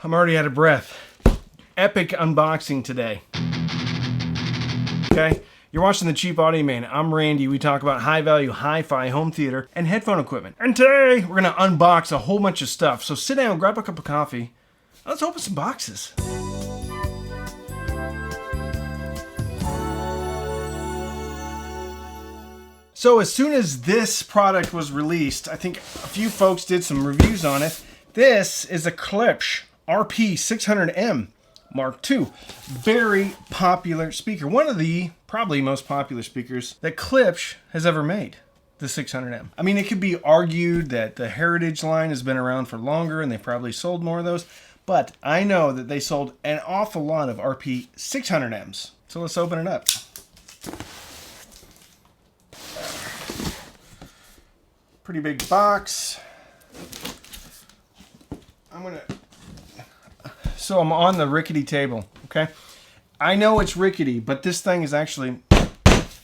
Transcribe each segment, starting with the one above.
I'm already out of breath. Epic unboxing today. Okay, you're watching The Cheap Audio Man. I'm Randy. We talk about high-value hi-fi home theater and headphone equipment. And today, we're gonna unbox a whole bunch of stuff. So sit down, grab a cup of coffee. Let's open some boxes. So as soon as this product was released, I think a few folks did some reviews on it. This is a Klipsch RP600M Mark II. Very popular speaker. One of the probably most popular speakers that Klipsch has ever made, the 600M. I mean, it could be argued that the Heritage line has been around for longer and they probably sold more of those, but I know that they sold an awful lot of RP600Ms. So let's open it up. Pretty big box. So I'm on the rickety table, okay? I know it's rickety, but this thing is actually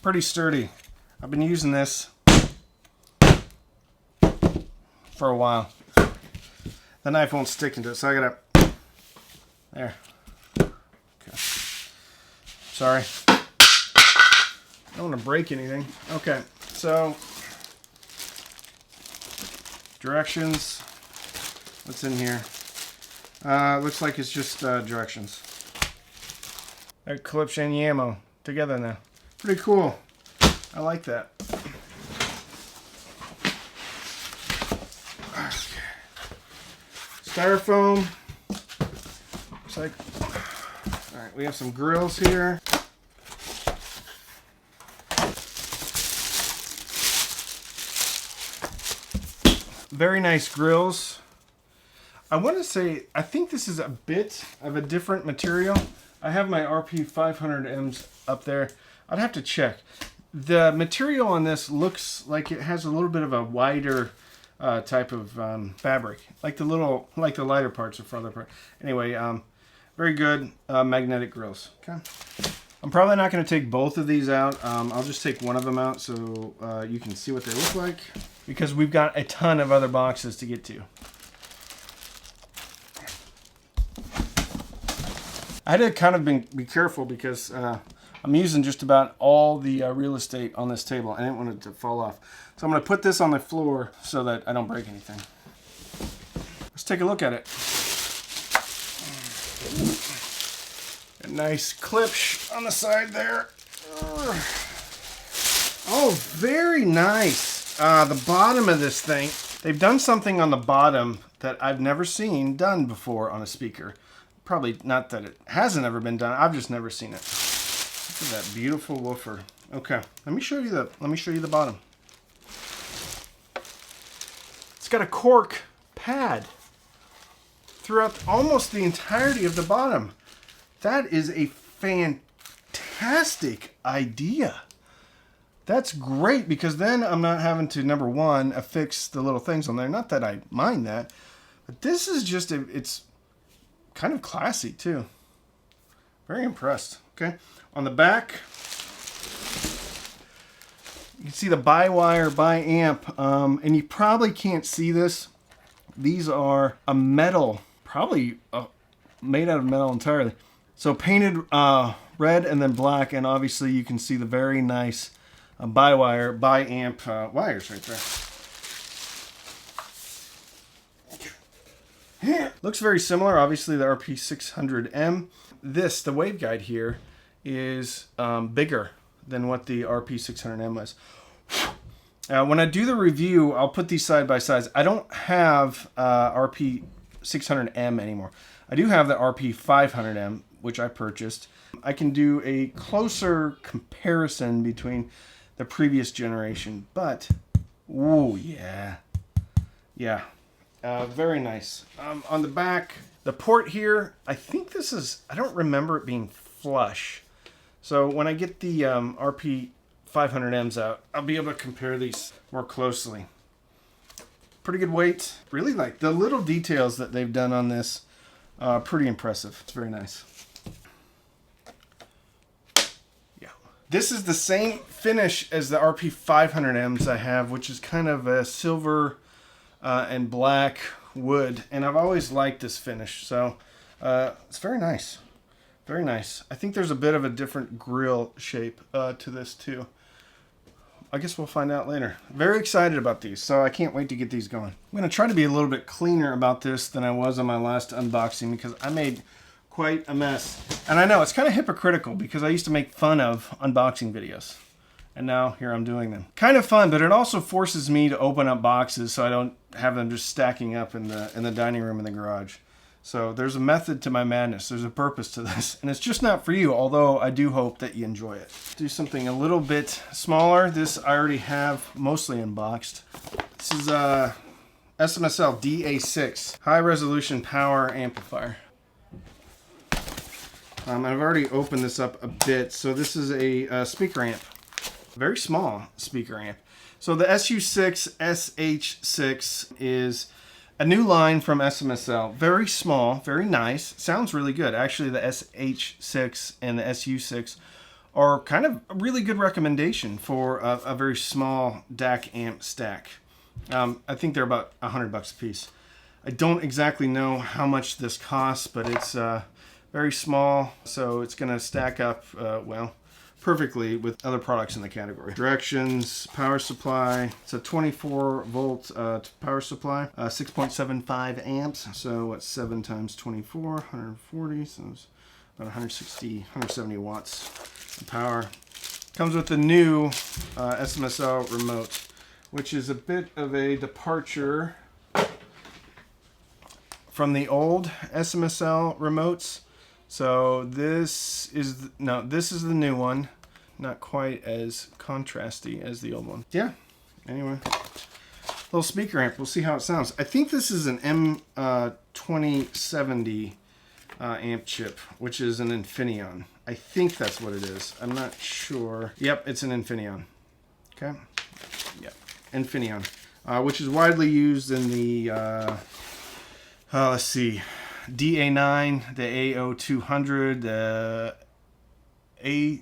pretty sturdy. I've been using this for a while. The knife won't stick into it, so I gotta, there. Okay. Sorry. I don't want to break anything. Okay, so directions. What's in here? Looks like it's just directions. That Klipsch and ammo together now. Pretty cool. I like that. Okay. Styrofoam. Looks like. All right, we have some grills here. Very nice grills. I want to say, I think this is a bit of a different material. I have my RP500Ms up there. I'd have to check. The material on this looks like it has a little bit of a wider type of fabric, like the lighter parts or farther part. Anyway, very good magnetic grills. Okay. I'm probably not going to take both of these out. I'll just take one of them out so you can see what they look like, because we've got a ton of other boxes to get to. I had to kind of be careful because I'm using just about all the real estate on this table. I didn't want it to fall off. So I'm going to put this on the floor so that I don't break anything. Let's take a look at it. A nice Klipsch on the side there. Oh, very nice. The bottom of this thing, they've done something on the bottom that I've never seen done before on a speaker. Probably not that it hasn't ever been done. I've just never seen it. Look at that beautiful woofer. Okay, let me show you the bottom. It's got a cork pad throughout almost the entirety of the bottom. That is a fantastic idea. That's great, because then I'm not having to, number one, affix the little things on there. Not that I mind that, but this is just it's kind of classy too. Very impressed. Okay, on the back you can see the bi-wire bi-amp, and you probably can't see this. These are a metal, probably made out of metal entirely. So painted red and then black, and obviously you can see the very nice bi-wire bi-amp wires right there. Looks very similar, obviously, the RP600M. The waveguide here is bigger than what the RP600M was. When I do the review, I'll put these side by sides. I don't have RP600M anymore. I do have the RP500M, which I purchased. I can do a closer comparison between the previous generation, but, ooh, yeah. Yeah. Very nice. On the back, the port here, I think this is, I don't remember it being flush. So when I get the RP500Ms out, I'll be able to compare these more closely. Pretty good weight. Really like the little details that they've done on this. Pretty impressive. It's very nice. Yeah. This is the same finish as the RP500Ms I have, which is kind of a silver and black wood, and I've always liked this finish, so it's very nice. Very nice. I think there's a bit of a different grill shape to this too. I guess we'll find out later. Very excited about these, so I can't wait to get these going. I'm going to try to be a little bit cleaner about this than I was on my last unboxing because I made quite a mess. And I know it's kind of hypocritical because I used to make fun of unboxing videos. And now here I'm doing them. Kind of fun, but it also forces me to open up boxes so I don't have them just stacking up in the dining room in the garage. So there's a method to my madness. There's a purpose to this. And it's just not for you, although I do hope that you enjoy it. Do something a little bit smaller. This I already have mostly unboxed. This is a SMSL DA6 high resolution power amplifier. I've already opened this up a bit. So this is a speaker amp. Very small speaker amp. So the SU6 SH6 is a new line from SMSL. Very small, very nice. Sounds really good. Actually, the SH6 and the SU6 are kind of a really good recommendation for a very small DAC amp stack. I think they're about $100 a piece. I don't exactly know how much this costs, but it's very small, so it's going to stack up, well, perfectly with other products in the category. Directions, power supply. It's a 24 volt power supply, 6.75 amps. So what's 7 times 24? 140. So it's about 170 watts of power. Comes with the new SMSL remote, which is a bit of a departure from the old SMSL remotes. So this is the new one, not quite as contrasty as the old one. Yeah. Anyway, little speaker amp. We'll see how it sounds. I think this is an M2070 amp chip, which is an Infineon. I think that's what it is. I'm not sure. Yep, it's an Infineon. Okay. Yep, Infineon, which is widely used in the let's see. DA9, the AO200, the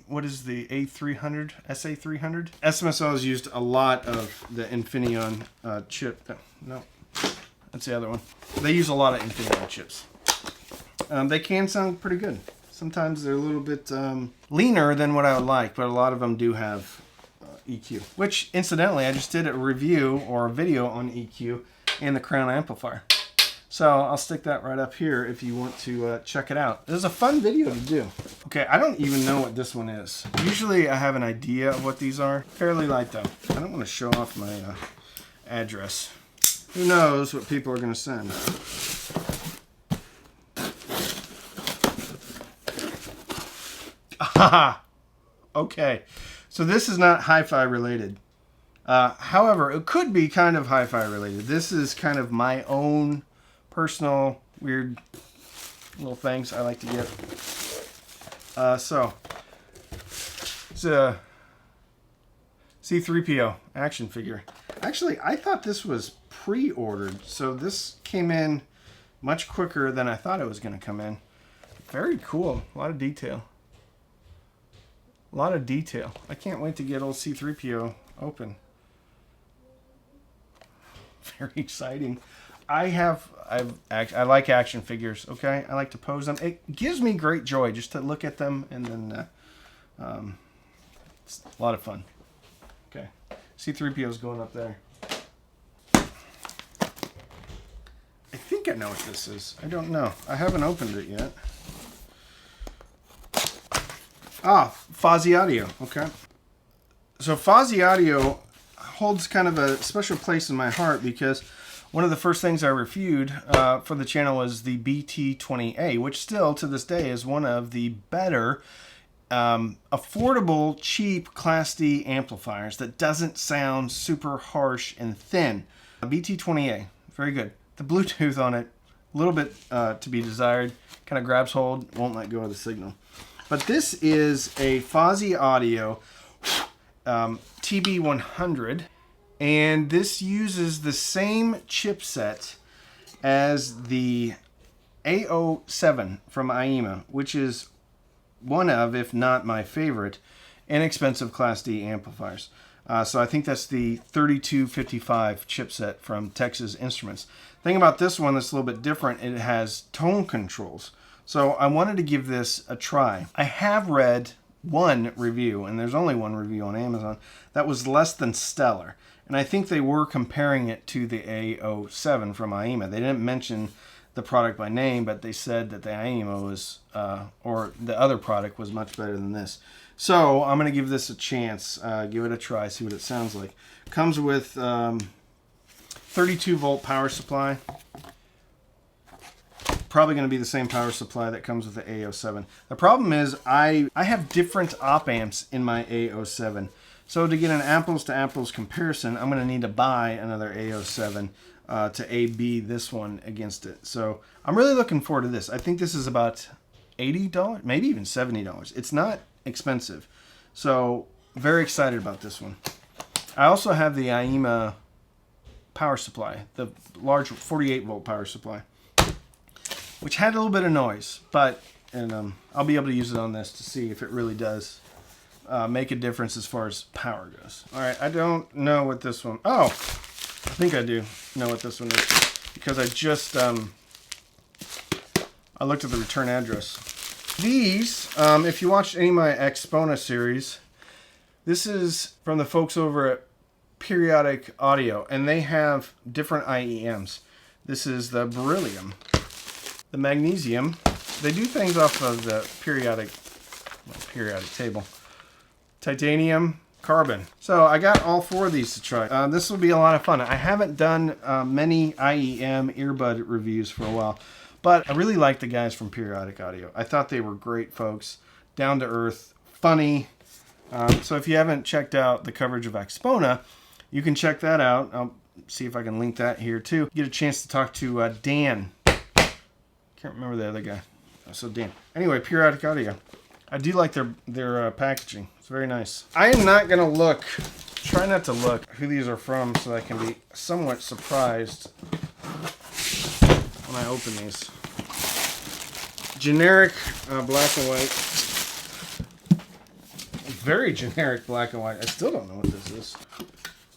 what is the A300, SA300? SMSL has used a lot of the Infineon chip. No, that's the other one. They use a lot of Infineon chips. They can sound pretty good. Sometimes they're a little bit leaner than what I would like, but a lot of them do have EQ. Which, incidentally, I just did a review or a video on EQ and the Crown amplifier. So I'll stick that right up here if you want to check it out. It was a fun video to do. Okay, I don't even know what this one is. Usually I have an idea of what these are. Fairly light though. I don't want to show off my address. Who knows what people are going to send. Aha! Okay, so this is not hi-fi related. However, it could be kind of hi-fi related. This is kind of my own personal weird little things I like to get. So it's a C3PO action figure. Actually, I thought this was pre-ordered, so this came in much quicker than I thought it was going to come in. Very cool. A lot of detail. A lot of detail. I can't wait to get old C3PO open. Very exciting. I like action figures, okay? I like to pose them. It gives me great joy just to look at them, and then it's a lot of fun. Okay, C3PO's going up there. I think I know what this is. I don't know. I haven't opened it yet. Ah, Fosi Audio, okay. So Fosi Audio holds kind of a special place in my heart because one of the first things I reviewed for the channel was the BT20A, which still, to this day, is one of the better, affordable, cheap, Class D amplifiers that doesn't sound super harsh and thin. BT20A, very good. The Bluetooth on it, a little bit to be desired. Kind of grabs hold, won't let go of the signal. But this is a Fosi Audio TB100. And this uses the same chipset as the AO7 from IEMA, which is one of, if not my favorite, inexpensive Class D amplifiers. So I think that's the 3255 chipset from Texas Instruments. The thing about this one that's a little bit different, it has tone controls. So I wanted to give this a try. I have read one review, and there's only one review on Amazon, that was less than stellar. And I think they were comparing it to the A07 from IEMA. They didn't mention the product by name, but they said that the IEMA was, or the other product was much better than this. So I'm going to give this a chance, give it a try, see what it sounds like. Comes with 32 volt power supply. Probably going to be the same power supply that comes with the A07. The problem is I have different op amps in my A07. So to get an apples to apples comparison, I'm going to need to buy another A07 to A/B this one against it. So I'm really looking forward to this. I think this is about $80, maybe even $70. It's not expensive. So very excited about this one. I also have the IEMA power supply, the large 48 volt power supply, which had a little bit of noise, but I'll be able to use it on this to see if it really does make a difference as far as power goes. All right, I don't know what this one, oh, I think I do know what this one is, because I just, I looked at the return address. These, if you watched any of my Exponent series, this is from the folks over at Periodic Audio, and they have different IEMs. This is the beryllium, the magnesium. They do things off of the periodic table. Titanium, carbon. So I got all four of these to try. This will be a lot of fun. I haven't done many IEM earbud reviews for a while, but I really like the guys from Periodic Audio. I thought they were great folks, down to earth, funny. So if you haven't checked out the coverage of Exponent, you can check that out. I'll see if I can link that here too. Get a chance to talk to Dan. Can't remember the other guy. So Dan. Anyway, Periodic Audio. I do like their packaging. It's very nice. I am not gonna look. Try not to look who these are from, so I can be somewhat surprised when I open these. Generic black and white. Very generic black and white. I still don't know what this is.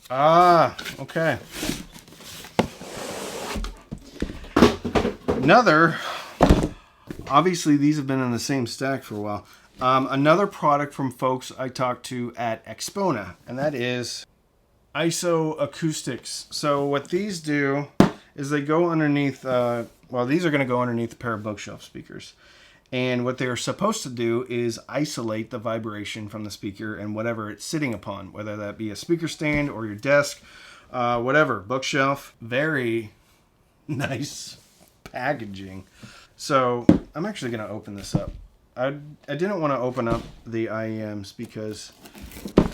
Ah, okay. Another. Obviously, these have been in the same stack for a while. Another product from folks I talked to at Exponent, and that is IsoAcoustics. So what these do is they go underneath, well, these are going to go underneath a pair of bookshelf speakers. And what they're supposed to do is isolate the vibration from the speaker and whatever it's sitting upon, whether that be a speaker stand or your desk, whatever, bookshelf. Very nice packaging. So I'm actually going to open this up. I didn't want to open up the IEMs because,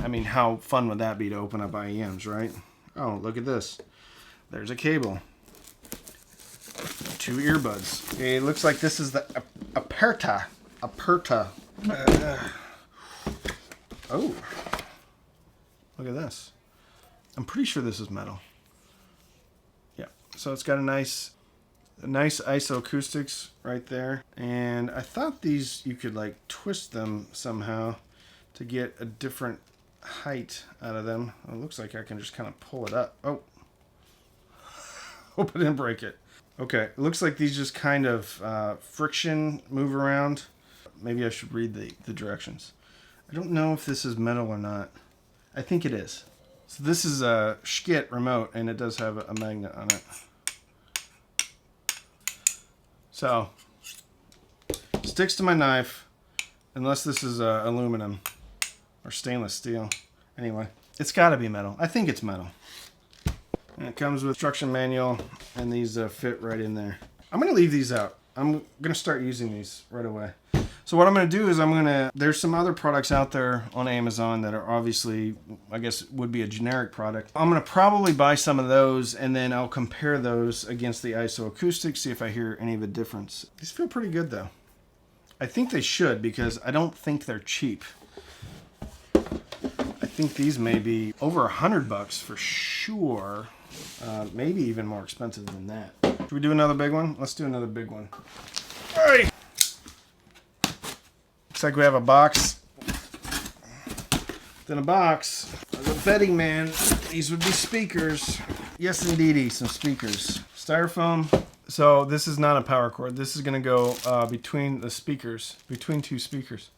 I mean, how fun would that be to open up IEMs, right? Oh, look at this. There's a cable. 2 earbuds. Okay, it looks like this is the Aperta. Oh, look at this. I'm pretty sure this is metal. Yeah, so it's got a nice IsoAcoustics right there. And I thought these, you could like twist them somehow to get a different height out of them. It looks like I can just kind of pull it up. Oh, hope I didn't break it. Okay, it looks like these just kind of friction move around. Maybe I should read the directions. I don't know if this is metal or not. I think it is. So this is a Schkit remote, and it does have a magnet on it. So, sticks to my knife, unless this is aluminum or stainless steel. Anyway, it's got to be metal. I think it's metal. And it comes with instruction manual, and these fit right in there. I'm going to leave these out. I'm going to start using these right away. So what I'm going to do is there's some other products out there on Amazon that are obviously, I guess, would be a generic product. I'm going to probably buy some of those, and then I'll compare those against the IsoAcoustics, see if I hear any of the difference. These feel pretty good, though. I think they should, because I don't think they're cheap. I think these may be over $100 for sure. Maybe even more expensive than that. Should we do another big one? Let's do another big one. All right. Looks like we have a box. Then a box. A confetti, man. These would be speakers. Yes, indeedy, some speakers. Styrofoam. So this is not a power cord. This is going to go between the speakers, between two speakers.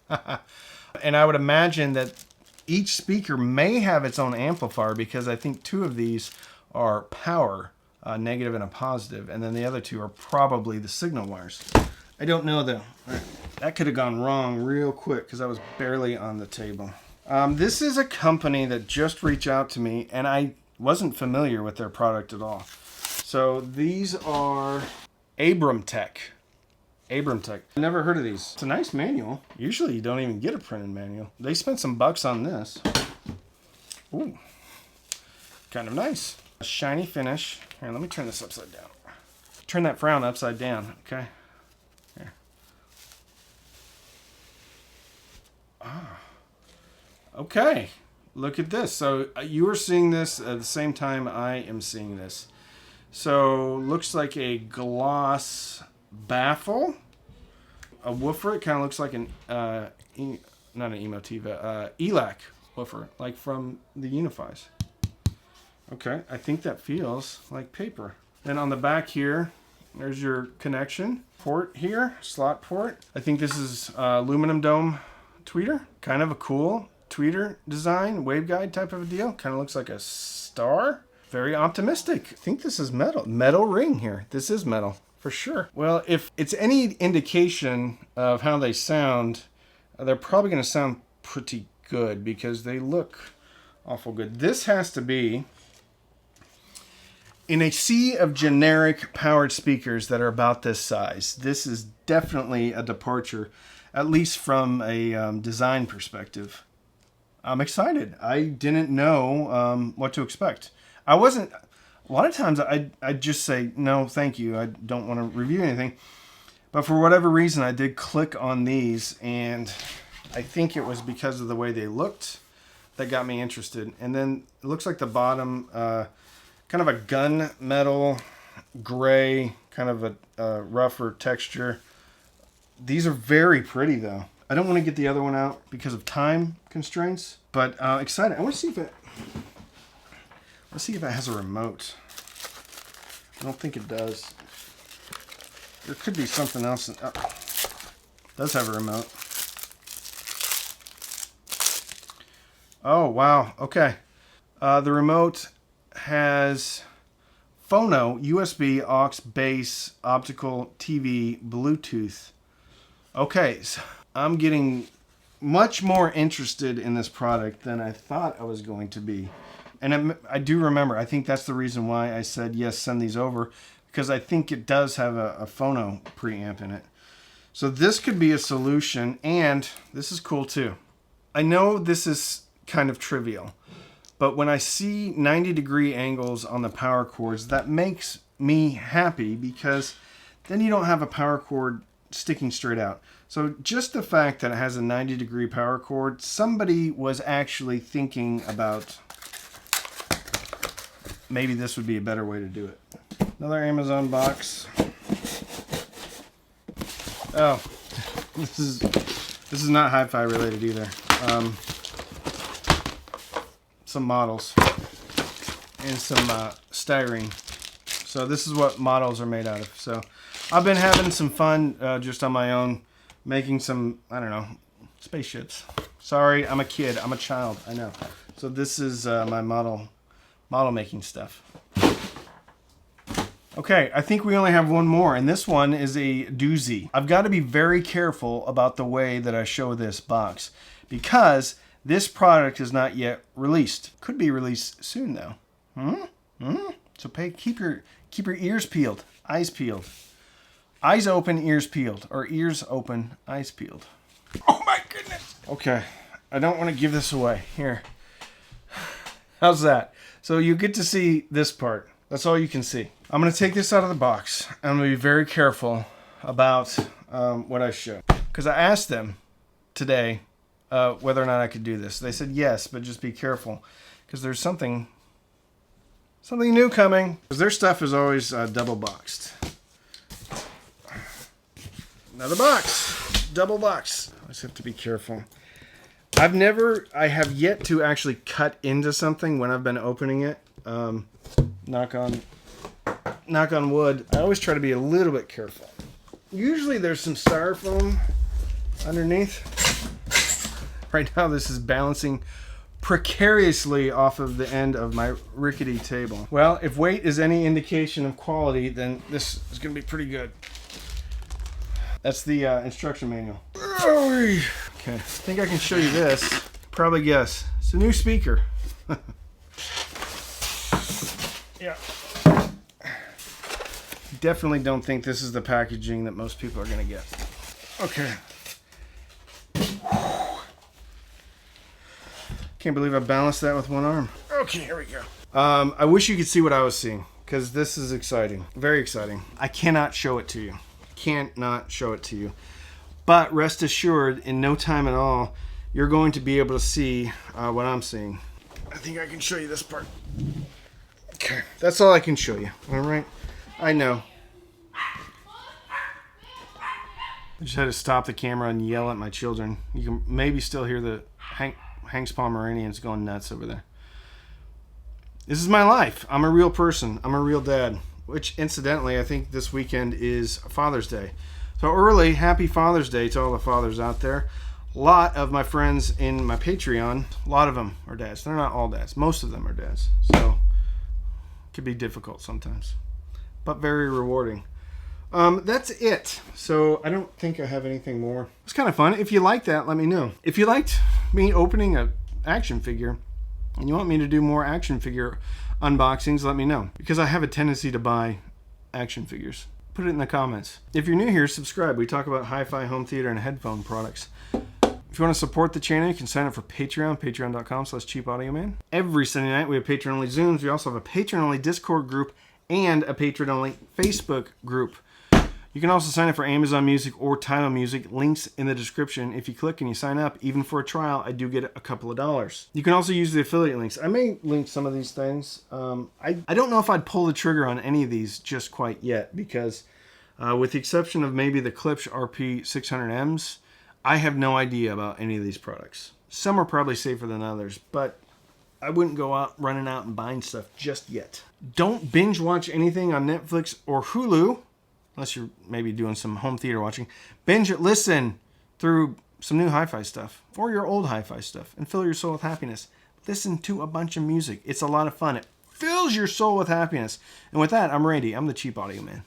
And I would imagine that each speaker may have its own amplifier, because I think two of these are power, a negative and a positive, and then the other two are probably the signal wires. I don't know though. Right. That could have gone wrong real quick because I was barely on the table. This is a company that just reached out to me, and I wasn't familiar with their product at all. So these are AbramTech. AbramTech. I never heard of these. It's a nice manual. Usually you don't even get a printed manual. They spent some bucks on this. Ooh, kind of nice. A shiny finish. Here, let me turn this upside down. Turn that frown upside down, okay? Here. Ah. Okay, look at this. So you are seeing this at the same time I am seeing this. So looks like a gloss baffle. A woofer. It kind of looks like an not an Emotiva, ELAC woofer, like from the Unifies. Okay, I think that feels like paper. Then on the back here, there's your connection port here, slot port. I think this is aluminum dome tweeter. Kind of a cool tweeter design, waveguide type of a deal. Kind of looks like a star. Very optimistic. I think this is metal. Metal ring here. This is metal for sure. Well, if it's any indication of how they sound, they're probably going to sound pretty good because they look awful good. This has to be in a sea of generic powered speakers that are about this size. This is definitely a departure, at least from a design perspective. I'm excited. I didn't know what to expect. I wasn't, a lot of times I'd just say, no, thank you. I don't want to review anything. But for whatever reason, I did click on these, and I think it was because of the way they looked that got me interested. And then it looks like the bottom, kind of a gunmetal gray, kind of a rougher texture. These are very pretty though. I don't want to get the other one out because of time constraints, but excited. I want to see if it, let's see if it has a remote. I don't think it does. There could be something else. It does have a remote. Oh, wow. Okay. The remote has phono, USB, aux, bass, optical, TV, Bluetooth. Okay, so I'm getting much more interested in this product than I thought I was going to be. And I do remember, I think that's the reason why I said, yes, send these over, because I think it does have a phono preamp in it. So this could be a solution, and this is cool too. I know this is kind of trivial, but when I see 90-degree angles on the power cords, that makes me happy, because then you don't have a power cord sticking straight out. So just the fact that it has a 90-degree power cord, somebody was actually thinking about maybe this would be a better way to do it. Another Amazon box. Oh, this is not hi-fi related either. Some models and some styrene. So this is what models are made out of. So I've been having some fun just on my own, making some, I don't know, spaceships. Sorry, I'm a kid. I'm a child. I know. So this is my model making stuff. Okay, I think we only have one more, and this one is a doozy. I've got to be very careful about the way that I show this box, because this product is not yet released. Could be released soon though. So keep your ears peeled, eyes peeled. Eyes open, ears peeled, or ears open, eyes peeled. Oh my goodness. Okay, I don't want to give this away. Here. How's that? So you get to see this part. That's all you can see. I'm going to take this out of the box. I'm going to be very careful about what I show. Because I asked them today whether or not I could do this. They said yes, but just be careful. Because there's something new coming. Because their stuff is always double boxed. Another box. Double box. I just have to be careful. I have yet to actually cut into something when I've been opening it. Knock on wood. I always try to be a little bit careful. Usually there's some styrofoam underneath. Right now this is balancing precariously off of the end of my rickety table. Well, if weight is any indication of quality, then this is going to be pretty good. That's the instruction manual. Okay, I think I can show you this. Probably guess. It's a new speaker. Yeah. Definitely don't think this is the packaging that most people are going to get. Okay. Can't believe I balanced that with one arm. Okay, here we go. I wish you could see what I was seeing, because this is exciting. Very exciting. I cannot show it to you. Can't not show it to you. But rest assured, in no time at all, you're going to be able to see what I'm seeing. I think I can show you this part. Okay, that's all I can show you. All right? I know. I just had to stop the camera and yell at my children. You can maybe still hear the Hanks Pomeranians going nuts over there. This is my life. I'm a real person. I'm a real dad. Which, incidentally, I think this weekend is Father's Day. So early, happy Father's Day to all the fathers out there. A lot of my friends in my Patreon, a lot of them are dads. They're not all dads. Most of them are dads. So it can be difficult sometimes, but very rewarding. That's it. So I don't think I have anything more. It's kind of fun. If you like that, let me know. If you liked me opening an action figure and you want me to do more action figure unboxings, let me know. Because I have a tendency to buy action figures. Put it in the comments. If you're new here, subscribe. We talk about hi-fi, home theater, and headphone products. If you want to support the channel, you can sign up for Patreon, patreon.com/cheapaudioman. Every Sunday night, we have patron-only Zooms. We also have a patron-only Discord group and a patron-only Facebook group. You can also sign up for Amazon Music or Tidal Music. Links in the description. If you click and you sign up, even for a trial, I do get a couple of dollars. You can also use the affiliate links. I may link some of these things. I don't know if I'd pull the trigger on any of these just quite yet, because with the exception of maybe the Klipsch RP600Ms, I have no idea about any of these products. Some are probably safer than others, but I wouldn't go out running out and buying stuff just yet. Don't binge watch anything on Netflix or Hulu, unless you're maybe doing some home theater watching. Binge it, listen through some new hi-fi stuff or your old hi-fi stuff and fill your soul with happiness. Listen to a bunch of music. It's a lot of fun. It fills your soul with happiness. And with that, I'm Randy. I'm the Cheap Audio Man.